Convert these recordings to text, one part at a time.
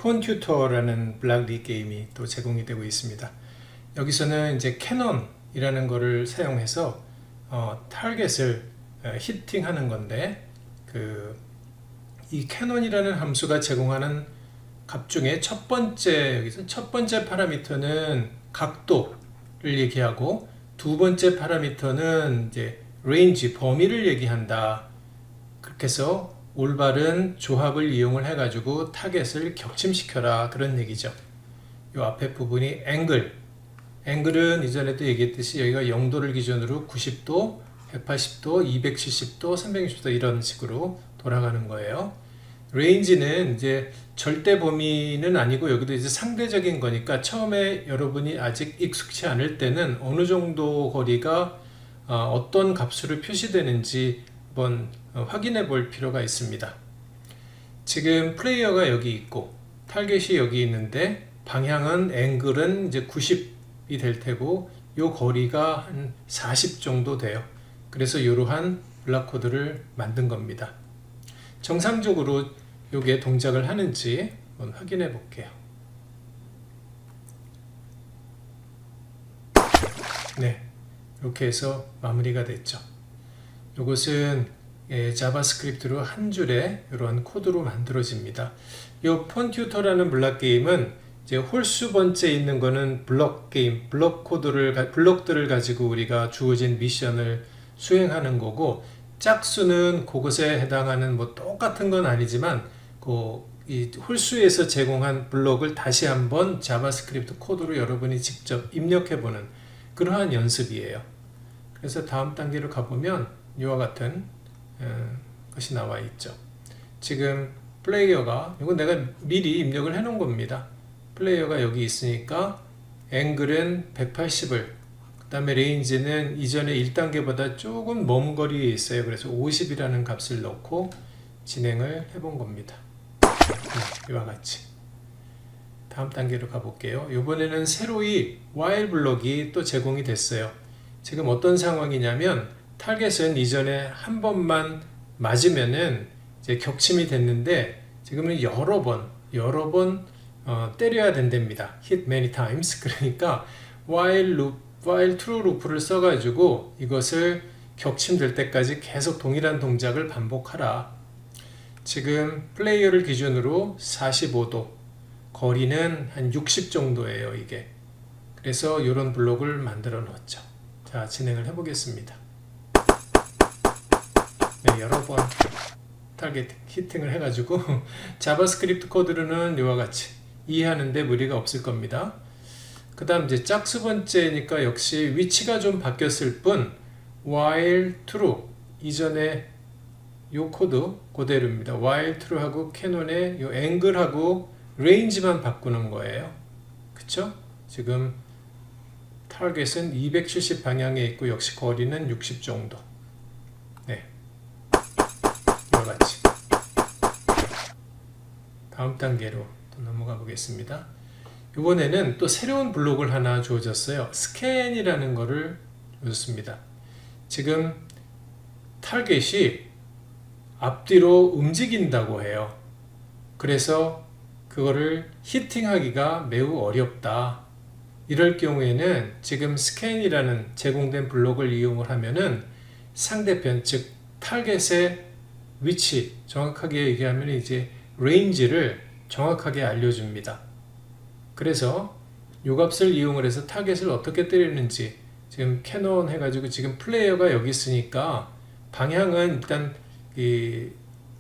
폰튜터라는 블락리 게임이 또 제공이 되고 있습니다. 여기서는 이제 캐논이라는 거를 사용해서 타겟을 히팅하는 건데, 이 캐논이라는 함수가 제공하는 값 중에 여기서 첫 번째 파라미터는 각도를 얘기하고, 두 번째 파라미터는 이제 레인지, 범위를 얘기한다. 그렇게 해서 올바른 조합을 이용을 해가지고 타겟을 격침시켜라, 그런 얘기죠. 이 앞에 부분이 앵글은 이전에도 얘기했듯이 여기가 0도를 기준으로 90도, 180도, 270도, 360도 이런 식으로 돌아가는 거예요. 레인지는 이제 절대 범위는 아니고 여기도 이제 상대적인 거니까 처음에 여러분이 아직 익숙치 않을 때는 어느 정도 거리가 어떤 값으로 표시되는지 한번 확인해 볼 필요가 있습니다. 지금 플레이어가 여기 있고 타겟이 여기 있는데 방향은 앵글은 이제 90이 될 테고 요 거리가 한 40 정도 돼요. 그래서 이러한 블락 코드를 만든 겁니다. 정상적으로 요게 동작을 하는지 한번 확인해 볼게요. 네, 이렇게 해서 마무리가 됐죠. 이것은 자바스크립트로 한 줄의 이런 코드로 만들어집니다. 이 폰튜터라는 블락 게임은 이제 홀수 번째 있는 거는 블럭 게임, 블럭들을 가지고 우리가 주어진 미션을 수행하는 거고, 짝수는 그것에 해당하는 뭐 똑같은 건 아니지만 이 홀수에서 제공한 블럭을 다시 한번 자바스크립트 코드로 여러분이 직접 입력해 보는 그러한 연습이에요. 그래서 다음 단계로 가보면 이와 같은 것이 나와 있죠. 지금 플레이어가, 이건 내가 미리 입력을 해 놓은 겁니다. 플레이어가 여기 있으니까 앵글은 180을, 그 다음에 레인지는 이전에 1단계보다 조금 먼 거리에 있어요. 그래서 50이라는 값을 넣고 진행을 해 본 겁니다. 네, 이와 같이. 다음 단계로 가볼게요. 이번에는 새로이 while 블럭이 또 제공이 됐어요. 지금 어떤 상황이냐면 타겟은 이전에 한 번만 맞으면은 이제 격침이 됐는데 지금은 여러 번 때려야 된답니다. hit many times. 그러니까 while true loop를 써가지고 이것을 격침될 때까지 계속 동일한 동작을 반복하라. 지금 플레이어를 기준으로 45도, 거리는 한 60 정도예요, 이게. 그래서 이런 블록을 만들어 놓았죠. 자, 진행을 해 보겠습니다. 네, 여러 번 타겟 히팅을 해가지고 자바스크립트 코드로는 이와 같이 이해하는데 무리가 없을 겁니다. 그 다음 이제 짝수 번째니까 역시 위치가 좀 바뀌었을 뿐 while true, 이전에 요 코드 그대로입니다. while true하고 캐논의 요 앵글하고 레인지만 바꾸는 거예요. 그쵸? 지금 타겟은 270 방향에 있고 역시 거리는 60 정도. 네, 이와 같이. 다음 단계로 또 넘어가 보겠습니다. 이번에는 또 새로운 블록을 하나 주어졌어요. 스캔이라는 거를 줬습니다. 지금 타겟이 앞뒤로 움직인다고 해요. 그래서 그거를 히팅하기가 매우 어렵다. 이럴 경우에는 지금 스캔이라는 제공된 블록을 이용을 하면은 상대편, 즉 타겟의 위치, 정확하게 얘기하면 이제 레인지를 정확하게 알려줍니다. 그래서 이 값을 이용을 해서 타겟을 어떻게 때리는지, 지금 캐논 해가지고 지금 플레이어가 여기 있으니까 방향은 일단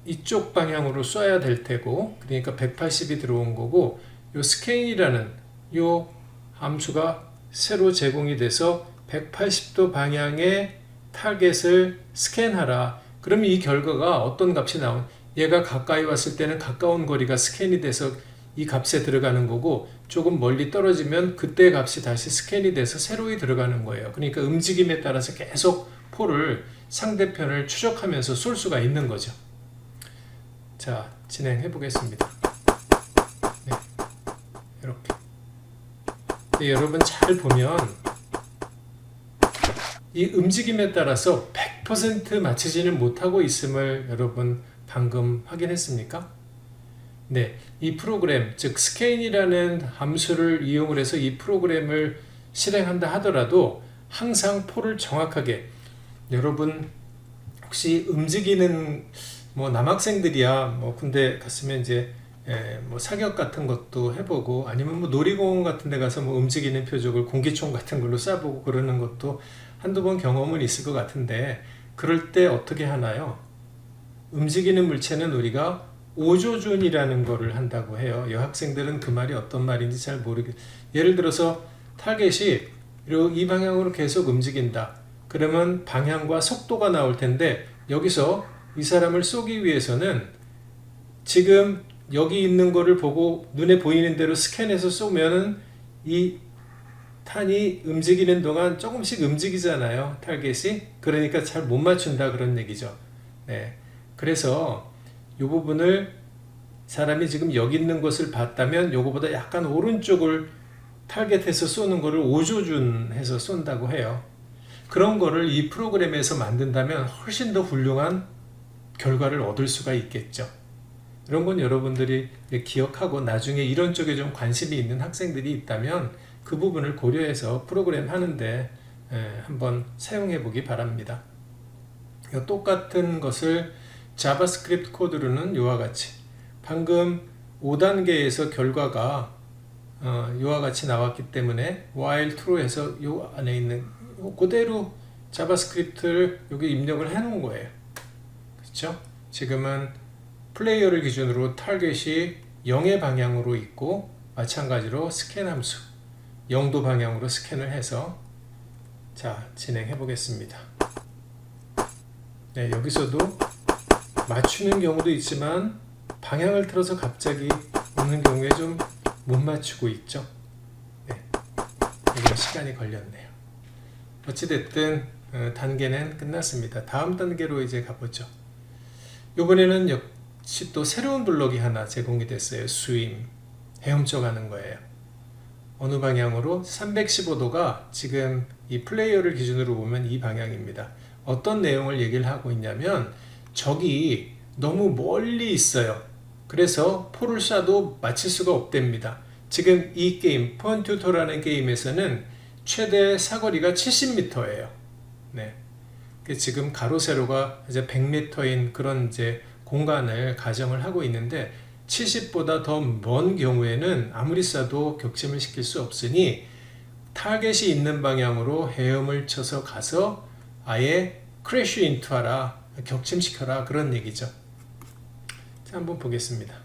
이쪽 방향으로 쏴야 될 테고, 그러니까 180이 들어온 거고, 요 스캔이라는 요 함수가 새로 제공이 돼서 180도 방향의 타겟을 스캔하라. 그러면 이 결과가 어떤 값이 얘가 가까이 왔을 때는 가까운 거리가 스캔이 돼서 이 값에 들어가는 거고, 조금 멀리 떨어지면 그때 값이 다시 스캔이 돼서 새로이 들어가는 거예요. 그러니까 움직임에 따라서 계속 포를 상대편을 추적하면서 쏠 수가 있는 거죠. 자, 진행해 보겠습니다. 네, 이렇게. 네, 여러분 잘 보면 이 움직임에 따라서 100% 맞추지는 못하고 있음을 여러분 방금 확인했습니까? 네, 이 프로그램, 즉 스캔이라는 함수를 이용을 해서 이 프로그램을 실행한다 하더라도 항상 포를 정확하게, 여러분 혹시 움직이는 뭐 남학생들이야 뭐 군대 갔으면 이제 뭐 사격 같은 것도 해보고, 아니면 뭐 놀이공원 같은 데 가서 뭐 움직이는 표적을 공기총 같은 걸로 쏴보고 그러는 것도 한두 번 경험은 있을 것 같은데, 그럴 때 어떻게 하나요? 움직이는 물체는 우리가 오조준이라는 거를 한다고 해요. 여학생들은 그 말이 어떤 말인지 잘 모르겠. 예를 들어서 타겟이 이 방향으로 계속 움직인다. 그러면 방향과 속도가 나올 텐데, 여기서 이 사람을 쏘기 위해서는 지금 여기 있는 거를 보고 눈에 보이는 대로 스캔해서 쏘면은 이 탄이 움직이는 동안 조금씩 움직이잖아요. 타겟이. 그러니까 잘 못 맞춘다 그런 얘기죠. 네. 그래서 이 부분을 사람이 지금 여기 있는 것을 봤다면 요거보다 약간 오른쪽을 타겟해서 쏘는 거를 오조준해서 쏜다고 해요. 그런 거를 이 프로그램에서 만든다면 훨씬 더 훌륭한 결과를 얻을 수가 있겠죠. 이런 건 여러분들이 기억하고, 나중에 이런 쪽에 좀 관심이 있는 학생들이 있다면 그 부분을 고려해서 프로그램 하는데 한번 사용해 보기 바랍니다. 똑같은 것을 자바스크립트 코드로는 이와 같이, 방금 5단계에서 결과가 이와 같이 나왔기 때문에 while true에서 이 안에 있는 그대로 자바스크립트를 여기 입력을 해 놓은 거예요. 그렇죠? 지금은 플레이어를 기준으로 타겟이 0의 방향으로 있고, 마찬가지로 스캔 함수 0도 방향으로 스캔을 해서 자 진행해 보겠습니다. 네, 여기서도 맞추는 경우도 있지만 방향을 틀어서 갑자기 오는 경우에 좀 못 맞추고 있죠. 네, 이게 시간이 걸렸네요. 어찌됐든 단계는 끝났습니다. 다음 단계로 이제 가보죠. 이번에는 역시 또 새로운 블록이 하나 제공이 됐어요. 스윙, 헤엄쳐 가는 거예요. 어느 방향으로? 315도가 지금 이 플레이어를 기준으로 보면 이 방향입니다. 어떤 내용을 얘기를 하고 있냐면, 적이 너무 멀리 있어요. 그래서 포를 쏴도 맞힐 수가 없답니다. 지금 이 게임, 펀튜토라는 게임에서는 최대 사거리가 70m예요. 네. 지금 가로 세로가 이제 100m인 그런 이제 공간을 가정을 하고 있는데, 70보다 더 먼 경우에는 아무리 쏴도 격침을 시킬 수 없으니 타겟이 있는 방향으로 헤엄을 쳐서 가서 아예 크래쉬 인투하라, 격침시켜라, 그런 얘기죠. 자, 한번 보겠습니다.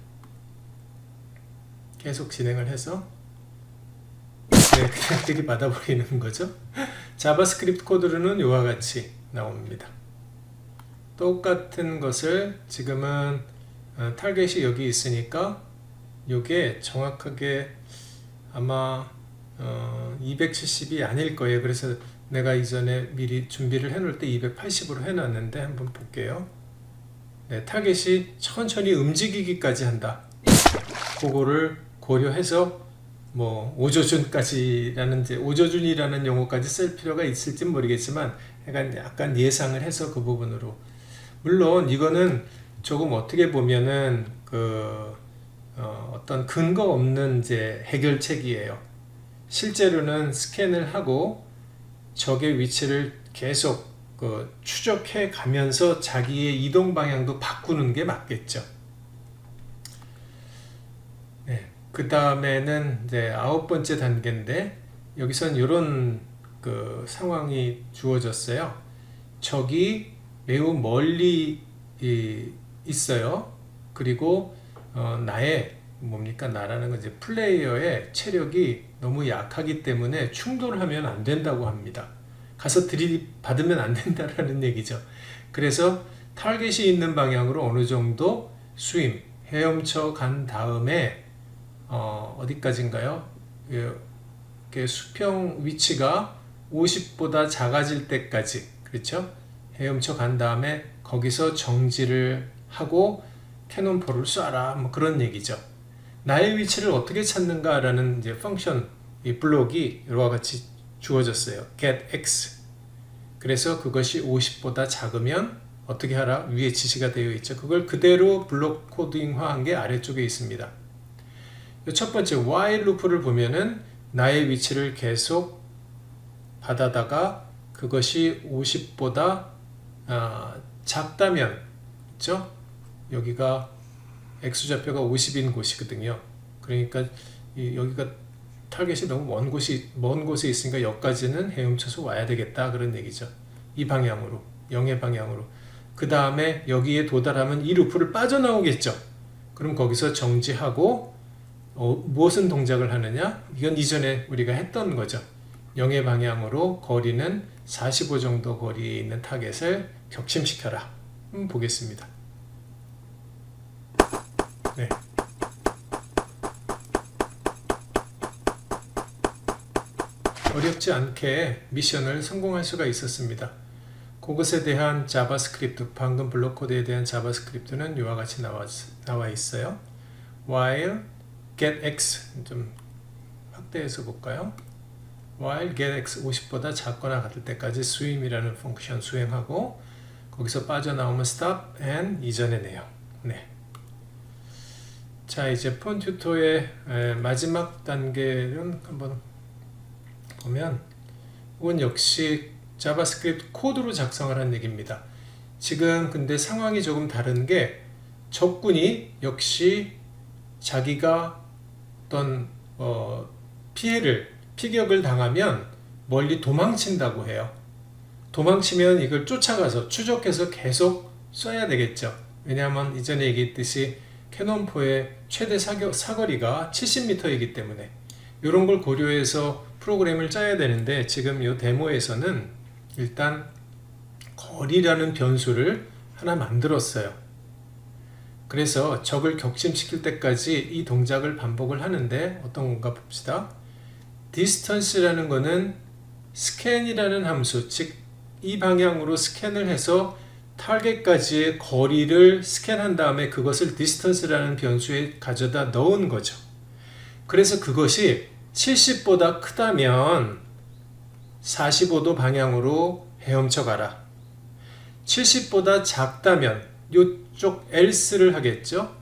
계속 진행을 해서 그냥 들이받아버리는 거죠. 자바스크립트 코드로는 이와 같이 나옵니다. 똑같은 것을 지금은 타겟이 여기 있으니까 이게 정확하게 아마 270이 아닐 거예요. 그래서 내가 이전에 미리 준비를 해놓을 때 280으로 해놨는데 한번 볼게요. 네, 타겟이 천천히 움직이기까지 한다. 그거를 고려해서 뭐 오조준까지라는, 이제 오조준이라는 용어까지 쓸 필요가 있을지 모르겠지만 약간 예상을 해서 그 부분으로, 물론 이거는 조금 어떻게 보면은 어떤 근거 없는 이제 해결책이에요. 실제로는 스캔을 하고 적의 위치를 계속 추적해 가면서 자기의 이동 방향도 바꾸는 게 맞겠죠. 네, 그 다음에는 이제 9번째 단계인데, 여기선 이런 상황이 주어졌어요. 적이 매우 멀리 있어요. 그리고 나의 나라는 건 이제 플레이어의 체력이 너무 약하기 때문에 충돌을 하면 안 된다고 합니다. 가서 들이받으면 안 된다라는 얘기죠. 그래서 타겟이 있는 방향으로 어느 정도 스윙, 헤엄쳐 간 다음에 어디까지인가요? 이렇게 수평 위치가 50보다 작아질 때까지, 그렇죠? 헤엄쳐 간 다음에 거기서 정지를 하고 캐논포를 쏴라, 뭐 그런 얘기죠. 나의 위치를 어떻게 찾는가라는 이제 펑션, 이 블록이 이와 같이 주어졌어요. get x. 그래서 그것이 50보다 작으면 어떻게 하라 위에 지시가 되어 있죠. 그걸 그대로 블록 코딩화한 게 아래쪽에 있습니다. 첫 번째 while 루프를 보면은 나의 위치를 계속 받아다가 그것이 50보다 작다면, 있죠? 여기가 x좌표가 50인 곳이거든요. 그러니까 여기가 타겟이 너무 먼 곳에 있으니까 여기까지는 헤엄쳐서 와야 되겠다 그런 얘기죠. 이 방향으로, 0의 방향으로. 그 다음에 여기에 도달하면 이 루프를 빠져나오겠죠. 그럼 거기서 정지하고 무슨 동작을 하느냐? 이건 이전에 우리가 했던 거죠. 0의 방향으로 거리는 45 정도 거리에 있는 타겟을 격침시켜라. 보겠습니다. 네. 어렵지 않게 미션을 성공할 수가 있었습니다. 그것에 대한 자바스크립트, 방금 블록 코드에 대한 자바스크립트는 이와 같이 나와 있어요. while getX, 좀 확대해서 볼까요? while getX 50보다 작거나 같을 때까지 swim이라는 펑션 수행하고 거기서 빠져나오면 stop and 이전의 내용. 네. 자, 이제 폰튜토의 마지막 단계는 한번 보면 이건 역시 자바스크립트 코드로 작성을 한 얘기입니다. 지금 근데 상황이 조금 다른 게 적군이 역시 자기가 어떤 피격을 당하면 멀리 도망친다고 해요. 도망치면 이걸 쫓아가서 추적해서 계속 쏴야 되겠죠. 왜냐하면 이전에 얘기했듯이 캐논포의 최대 사거리가 70m이기 때문에 이런 걸 고려해서 프로그램을 짜야 되는데 지금 이 데모에서는 일단 거리라는 변수를 하나 만들었어요. 그래서 적을 격침시킬 때까지 이 동작을 반복을 하는데 어떤 건가 봅시다. distance라는 거는 scan이라는 함수, 즉 이 방향으로 스캔을 해서 타겟까지의 거리를 스캔한 다음에 그것을 distance라는 변수에 가져다 넣은 거죠. 그래서 그것이 70보다 크다면 45도 방향으로 헤엄쳐 가라. 70보다 작다면 이쪽 else를 하겠죠.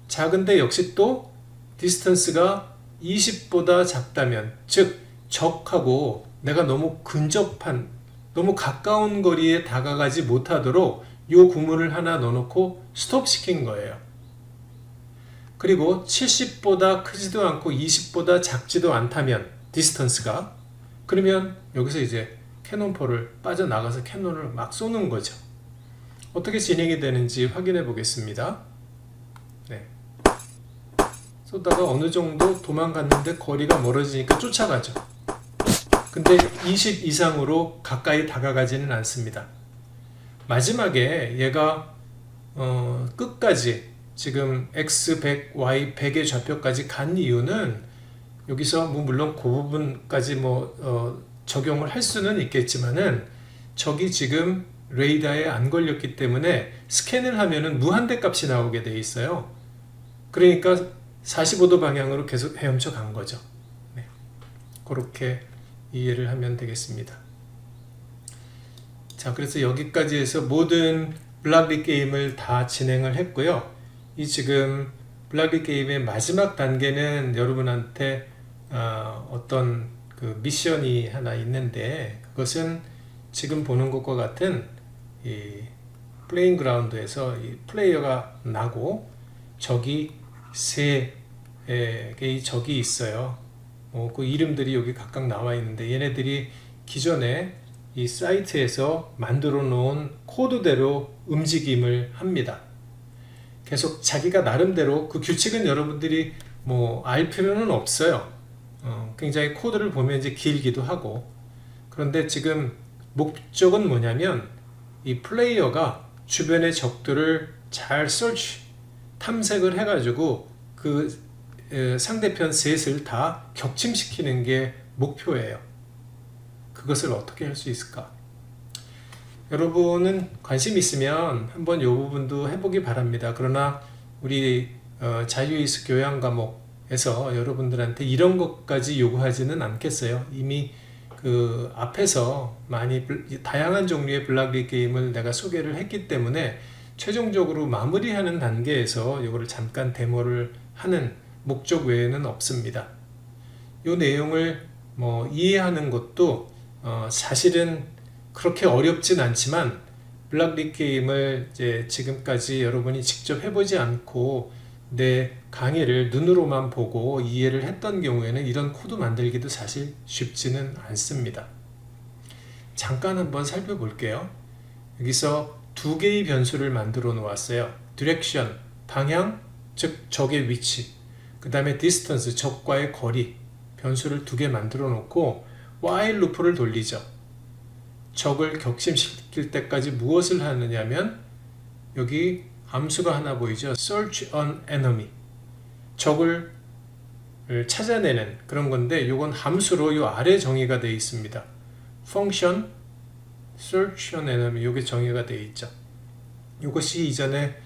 작은데 역시 또 distance가 20보다 작다면, 즉 적하고 내가 너무 근접한, 너무 가까운 거리에 다가가지 못하도록 이 구문을 하나 넣어놓고 스톱 시킨 거예요. 그리고 70보다 크지도 않고 20보다 작지도 않다면 디스턴스가, 그러면 여기서 이제 캐논포를 빠져나가서 캐논을 막 쏘는 거죠. 어떻게 진행이 되는지 확인해 보겠습니다. 네. 쏘다가 어느 정도 도망갔는데 거리가 멀어지니까 쫓아가죠. 근데 20 이상으로 가까이 다가가지는 않습니다. 마지막에 얘가 끝까지 지금 x100, y100의 좌표까지 간 이유는 여기서 물론 그 부분까지 적용을 할 수는 있겠지만은 적이 지금 레이더에 안 걸렸기 때문에 스캔을 하면은 무한대 값이 나오게 돼 있어요. 그러니까 45도 방향으로 계속 헤엄쳐 간 거죠. 네. 그렇게 이해를 하면 되겠습니다. 자, 그래서 여기까지 해서 모든 블락리 게임을 다 진행을 했고요. 이 지금 블락리 게임의 마지막 단계는 여러분한테 어떤 그 미션이 하나 있는데, 그것은 지금 보는 것과 같은 이 플레잉 그라운드에서 이 플레이어가 나고 적이 세 개의 적이 있어요. 그 이름들이 여기 각각 나와 있는데 얘네들이 기존에 이 사이트에서 만들어 놓은 코드대로 움직임을 합니다. 계속 자기가 나름대로, 그 규칙은 여러분들이 알 필요는 없어요. 굉장히 코드를 보면 이제 길기도 하고. 그런데 지금 목적은 뭐냐면 이 플레이어가 주변의 적들을 잘 탐색을 해가지고 그 상대편 셋을 다 격침시키는 게 목표예요. 그것을 어떻게 할 수 있을까? 여러분은 관심 있으면 한번 이 부분도 해보기 바랍니다. 그러나 우리 자유의식 교양 과목에서 여러분들한테 이런 것까지 요구하지는 않겠어요. 이미 그 앞에서 많이 다양한 종류의 블락리 게임을 내가 소개를 했기 때문에 최종적으로 마무리하는 단계에서 이거를 잠깐 데모를 하는 목적 외에는 없습니다. 이 내용을 이해하는 것도 사실은 그렇게 어렵진 않지만 블락리 게임을 이제 지금까지 여러분이 직접 해보지 않고 내 강의를 눈으로만 보고 이해를 했던 경우에는 이런 코드 만들기도 사실 쉽지는 않습니다. 잠깐 한번 살펴볼게요. 여기서 두 개의 변수를 만들어 놓았어요. 디렉션, 방향, 즉 적의 위치, 그 다음에 디스턴스, 적과의 거리 변수를 두 개 만들어 놓고 while 루프를 돌리죠. 적을 격심시킬 때까지 무엇을 하느냐면 여기 함수가 하나 보이죠. search an enemy, 적을 찾아내는 그런 건데 이건 함수로 요 아래 정의가 되어 있습니다. function search an enemy, 이게 정의가 되어 있죠. 이것이 이전에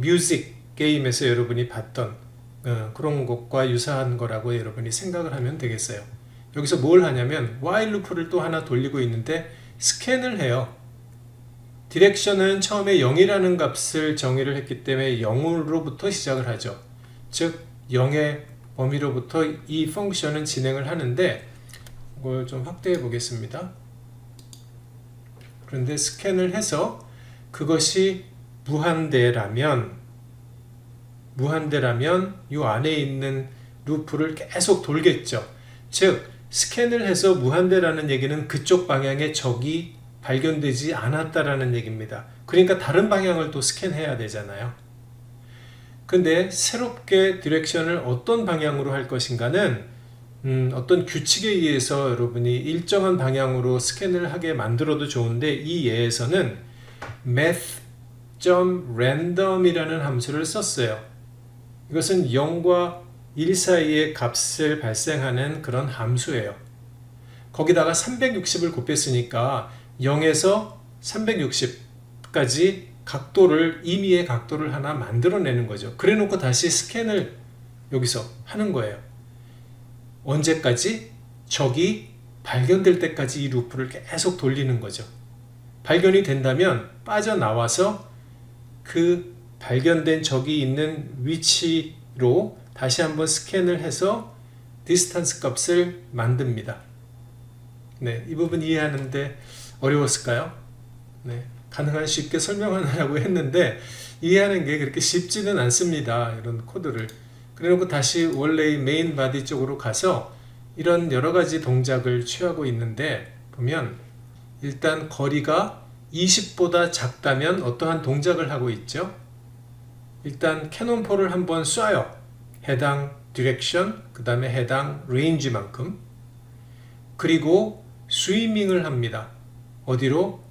뮤직 게임에서 여러분이 봤던 그런 것과 유사한 거라고 여러분이 생각을 하면 되겠어요. 여기서 뭘 하냐면 while 루프를 또 하나 돌리고 있는데 스캔을 해요. 디렉션은 처음에 0이라는 값을 정의를 했기 때문에 0으로부터 시작을 하죠. 즉 0의 범위로부터 이 펑션은 진행을 하는데 이걸 좀 확대해 보겠습니다. 그런데 스캔을 해서 그것이 무한대라면 이 안에 있는 루프를 계속 돌겠죠. 즉 스캔을 해서 무한대라는 얘기는 그쪽 방향에 적이 발견되지 않았다라는 얘기입니다. 그러니까 다른 방향을 또 스캔해야 되잖아요. 근데 새롭게 디렉션을 어떤 방향으로 할 것인가는 어떤 규칙에 의해서 여러분이 일정한 방향으로 스캔을 하게 만들어도 좋은데 이 예에서는 math.random 이라는 함수를 썼어요. 이것은 0과 1 사이의 값을 발생하는 그런 함수예요. 거기다가 360을 곱했으니까 0에서 360까지 임의의 각도를 하나 만들어내는 거죠. 그래 놓고 다시 스캔을 여기서 하는 거예요. 언제까지? 적이 발견될 때까지 이 루프를 계속 돌리는 거죠. 발견이 된다면 빠져나와서 그 발견된 적이 있는 위치로 다시 한번 스캔을 해서 디스턴스 값을 만듭니다. 네, 이 부분 이해하는데 어려웠을까요? 네, 가능한 쉽게 설명하느라고 했는데 이해하는 게 그렇게 쉽지는 않습니다. 이런 코드를. 그래놓고 다시 원래의 메인 바디 쪽으로 가서 이런 여러 가지 동작을 취하고 있는데 보면 일단 거리가 20보다 작다면 어떠한 동작을 하고 있죠? 일단 캐논포를 한번 쏴요. 해당 디렉션, 그 다음에 해당 레인지만큼. 그리고 스위밍을 합니다. 어디로?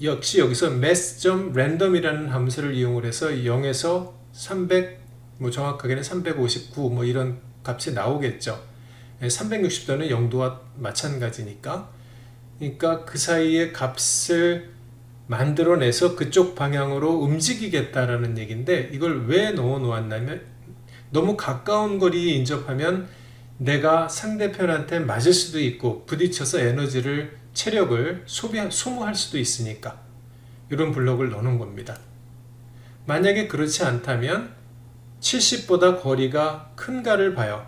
역시 여기서 mass.random이라는 함수를 이용을 해서 0에서 300, 정확하게는 359 이런 값이 나오겠죠. 360도는 0도와 마찬가지니까. 그러니까 그 사이의 값을 만들어내서 그쪽 방향으로 움직이겠다라는 얘기인데 이걸 왜 넣어 놓았냐면 너무 가까운 거리에 인접하면 내가 상대편한테 맞을 수도 있고 부딪혀서 체력을 소모할 수도 있으니까 이런 블록을 넣는 겁니다. 만약에 그렇지 않다면 70보다 거리가 큰가를 봐요.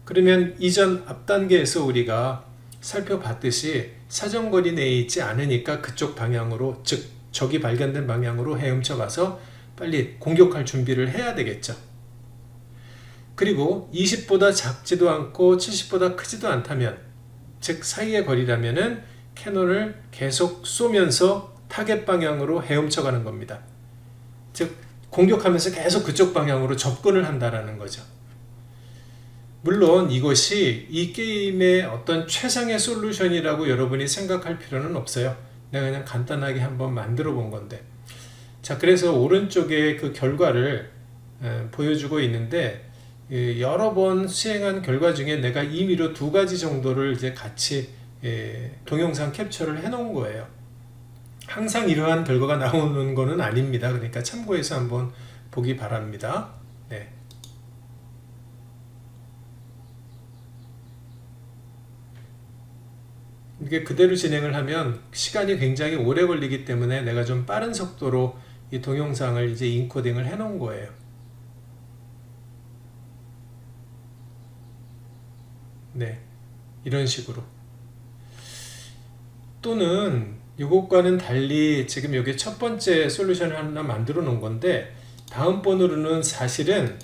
그러면 이전 앞 단계에서 우리가 살펴봤듯이 사정거리 내에 있지 않으니까 그쪽 방향으로, 즉 적이 발견된 방향으로 헤엄쳐 가서 빨리 공격할 준비를 해야 되겠죠. 그리고 20보다 작지도 않고 70보다 크지도 않다면, 즉 사이의 거리라면은 캐논을 계속 쏘면서 타겟 방향으로 헤엄쳐 가는 겁니다. 즉 공격하면서 계속 그쪽 방향으로 접근을 한다라는 거죠. 물론 이것이 이 게임의 어떤 최상의 솔루션이라고 여러분이 생각할 필요는 없어요. 내가 그냥 간단하게 한번 만들어 본 건데. 자, 그래서 오른쪽에 그 결과를 보여주고 있는데, 여러 번 수행한 결과 중에 내가 임의로 2가지 정도를 이제 같이 동영상 캡처를 해 놓은 거예요. 항상 이러한 결과가 나오는 거는 아닙니다. 그러니까 참고해서 한번 보기 바랍니다. 네. 이게 그대로 진행을 하면 시간이 굉장히 오래 걸리기 때문에 내가 좀 빠른 속도로 이 동영상을 이제 인코딩을 해 놓은 거예요. 네, 이런 식으로. 또는 이것과는 달리 지금 여기 첫 번째 솔루션을 하나 만들어 놓은 건데, 다음번으로는 사실은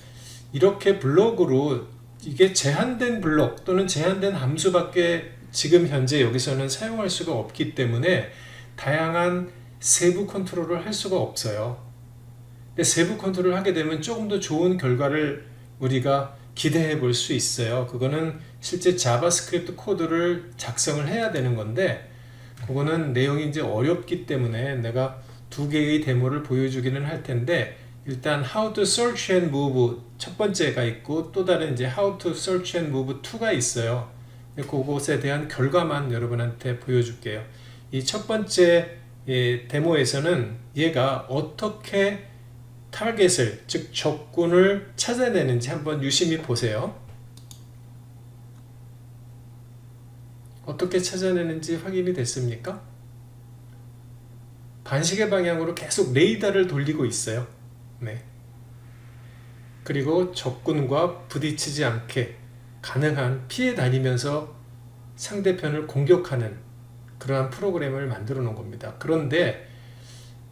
이렇게 블록으로 이게 제한된 블록 또는 제한된 함수밖에 지금 현재 여기서는 사용할 수가 없기 때문에 다양한 세부 컨트롤을 할 수가 없어요. 근데 세부 컨트롤을 하게 되면 조금 더 좋은 결과를 우리가 기대해 볼 수 있어요. 그거는 실제 자바스크립트 코드를 작성을 해야 되는 건데, 그거는 내용이 이제 어렵기 때문에 내가 두 개의 데모를 보여주기는 할 텐데, 일단 How to Search and Move 첫 번째가 있고 또 다른 이제 How to Search and Move 2가 있어요. 그것에 대한 결과만 여러분한테 보여줄게요. 이 첫 번째 데모에서는 얘가 어떻게 타겟을, 즉 적군을 찾아내는지 한번 유심히 보세요. 어떻게 찾아내는지 확인이 됐습니까? 반시계 방향으로 계속 레이더를 돌리고 있어요. 네. 그리고 적군과 부딪히지 않게 가능한 피해 다니면서 상대편을 공격하는 그러한 프로그램을 만들어 놓은 겁니다. 그런데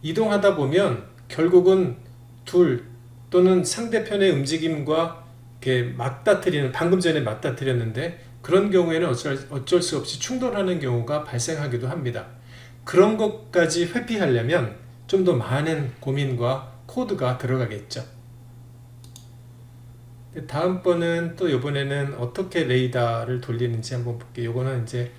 이동하다 보면 결국은 둘 또는 상대편의 움직임과 이렇게 맞닥뜨리는, 방금 전에 맞닥뜨렸는데 그런 경우에는 어쩔 수 없이 충돌하는 경우가 발생하기도 합니다. 그런 것까지 회피하려면 좀 더 많은 고민과 코드가 들어가겠죠. 다음번은 또 이번에는 어떻게 레이더를 돌리는지 한번 볼게요. 이거는 이제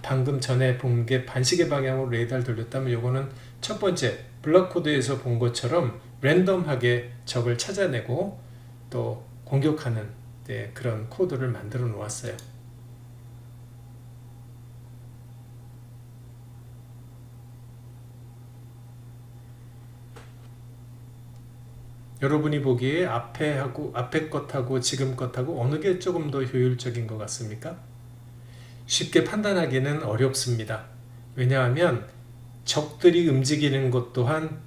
방금 전에 본 게 반시계 방향으로 레이더를 돌렸다면, 이거는 첫 번째 블록 코드에서 본 것처럼 랜덤하게 적을 찾아내고 또 공격하는 그런 코드를 만들어 놓았어요. 여러분이 보기에 앞에 것하고 지금 것하고 어느 게 조금 더 효율적인 것 같습니까? 쉽게 판단하기는 어렵습니다. 왜냐하면 적들이 움직이는 것 또한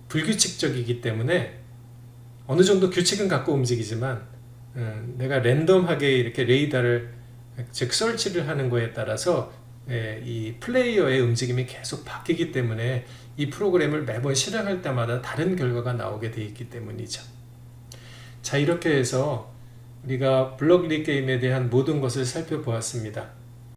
불규칙적이기 때문에 어느 정도 규칙은 갖고 움직이지만 내가 랜덤하게 이렇게 레이더를, 즉 설치를 하는 거에 따라서 이 플레이어의 움직임이 계속 바뀌기 때문에 이 프로그램을 매번 실행할 때마다 다른 결과가 나오게 되어 있기 때문이죠. 자, 이렇게 해서 우리가 블록 리 게임에 대한 모든 것을 살펴보았습니다.